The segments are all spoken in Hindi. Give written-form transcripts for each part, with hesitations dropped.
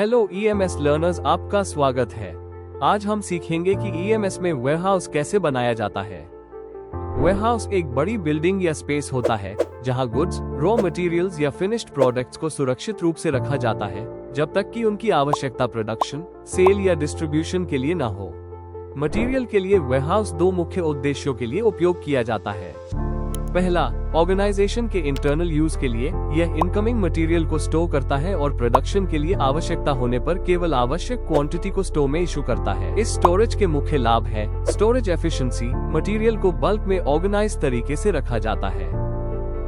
हेलो ईएमएस लर्नर्स, आपका स्वागत है। आज हम सीखेंगे कि ईएमएस में वेयरहाउस कैसे बनाया जाता है। वेयरहाउस एक बड़ी बिल्डिंग या स्पेस होता है जहां गुड्स, रॉ मटेरियल्स या फिनिश्ड प्रोडक्ट्स को सुरक्षित रूप से रखा जाता है जब तक कि उनकी आवश्यकता प्रोडक्शन, सेल या डिस्ट्रीब्यूशन के लिए न हो। मटेरियल के लिए वेयरहाउस दो मुख्य उद्देश्यों के लिए उपयोग किया जाता है। पहला, ऑर्गेनाइजेशन के इंटरनल यूज के लिए। यह इनकमिंग मटेरियल को स्टोर करता है और प्रोडक्शन के लिए आवश्यकता होने पर केवल आवश्यक क्वांटिटी को स्टोर में इशू करता है। इस स्टोरेज के मुख्य लाभ है स्टोरेज एफिशिएंसी, मटेरियल को बल्क में ऑर्गेनाइज तरीके से रखा जाता है।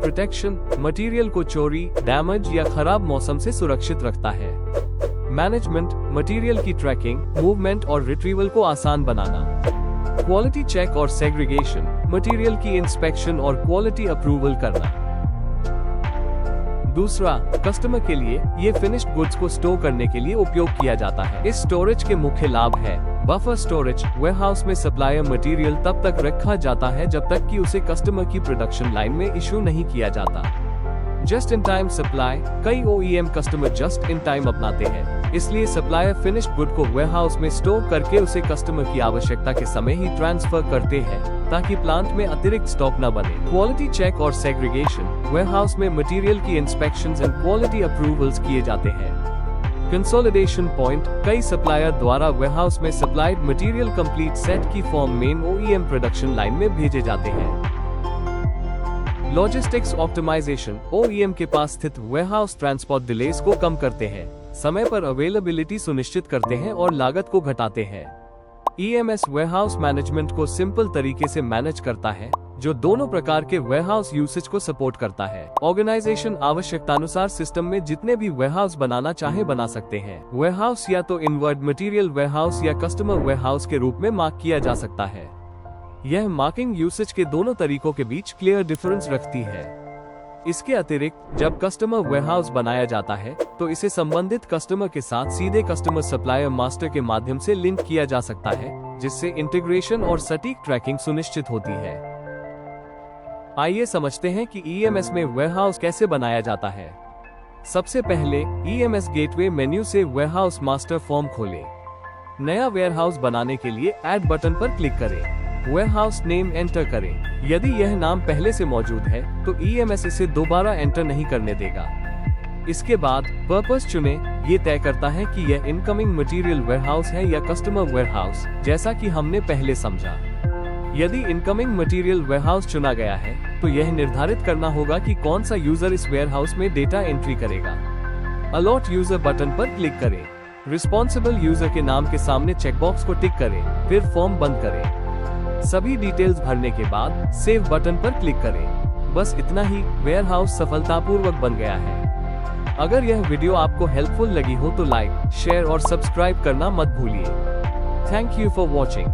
प्रोटेक्शन, मटेरियल को चोरी, डैमेज या खराब मौसम से सुरक्षित रखता है। मैनेजमेंट, मटेरियल की ट्रैकिंग, मूवमेंट और रिट्रीवल को आसान बनाना। क्वालिटी चेक और सेग्रीगेशन, मटेरियल की इंस्पेक्शन और क्वालिटी अप्रूवल करना। दूसरा, कस्टमर के लिए ये फिनिश्ड गुड्स को स्टोर करने के लिए उपयोग किया जाता है। इस स्टोरेज के मुख्य लाभ है बफर स्टोरेज, वेयरहाउस में सप्लायर मटेरियल तब तक रखा जाता है जब तक कि उसे कस्टमर की प्रोडक्शन लाइन में इशू नहीं किया जाता। जस्ट इन टाइम सप्लाई, कई OEM customer just in time अपनाते हैं, इसलिए सप्लायर फिनिश्ड गुड को वेयरहाउस में स्टोर करके उसे कस्टमर की आवश्यकता के समय ही ट्रांसफर करते हैं ताकि प्लांट में अतिरिक्त स्टॉक न बने। क्वालिटी चेक और सेग्रीगेशन, वेयरहाउस में मटेरियल की इंस्पेक्शंस एंड क्वालिटी अप्रूवल्स किए जाते हैं। कंसोलिडेशन पॉइंट, कई सप्लायर द्वारा वेयरहाउस में सप्लाइड मटेरियल कंप्लीट सेट की form main OEM production line में भेजे जाते हैं। लॉजिस्टिक्स ऑप्टिमाइजेशन, ओईएम के पास स्थित वेयरहाउस ट्रांसपोर्ट डिलेस को कम करते हैं, समय पर अवेलेबिलिटी सुनिश्चित करते हैं और लागत को घटाते हैं। ईएमएस वेयरहाउस मैनेजमेंट को सिंपल तरीके से मैनेज करता है जो दोनों प्रकार के वेयरहाउस यूसेज को सपोर्ट करता है। ऑर्गेनाइजेशन आवश्यकतानुसार सिस्टम में जितने भी वेयरहाउस बनाना चाहे बना सकते हैं। वेयरहाउस या तो इनवर्ड मटेरियल वेयरहाउस या कस्टमर वेयरहाउस के रूप में मार्क किया जा सकता है। यह मार्किंग यूसेज के दोनों तरीकों के बीच क्लियर डिफरेंस रखती है। इसके अतिरिक्त जब कस्टमर वेयरहाउस बनाया जाता है तो इसे संबंधित कस्टमर के साथ सीधे कस्टमर सप्लायर मास्टर के माध्यम से लिंक किया जा सकता है, जिससे इंटीग्रेशन और सटीक ट्रैकिंग सुनिश्चित होती है। आइए समझते हैं कि ईएमएस में वेयरहाउस कैसे बनाया जाता है। सबसे पहले ईएमएस गेटवे मेन्यू से वेयरहाउस मास्टर फॉर्म खोलें। नया वेयरहाउस बनाने के लिए ऐड बटन पर क्लिक करें। वेयरहाउस नेम एंटर करें। यदि यह नाम पहले से मौजूद है तो ईएमएस इसे दोबारा एंटर नहीं करने देगा। इसके बाद पर्पस चुनें। ये तय करता है कि यह इनकमिंग मटेरियल वेयरहाउस है या कस्टमर वेयरहाउस, जैसा कि हमने पहले समझा। यदि इनकमिंग मटेरियल वेयरहाउस चुना गया है तो यह निर्धारित करना होगा कि कौन सा यूजर इस वेयरहाउस में डेटा एंट्री करेगा। अलॉट यूजर बटन पर क्लिक करें। रिस्पॉन्सिबल यूजर के नाम के सामने चेकबॉक्स को टिक करें, फिर फॉर्म बंद करें। सभी डिटेल्स भरने के बाद सेव बटन पर क्लिक करें। बस इतना ही, वेयरहाउस सफलतापूर्वक बन गया है। अगर यह वीडियो आपको हेल्पफुल लगी हो तो लाइक, शेयर और सब्सक्राइब करना मत भूलिए। Thank you for watching.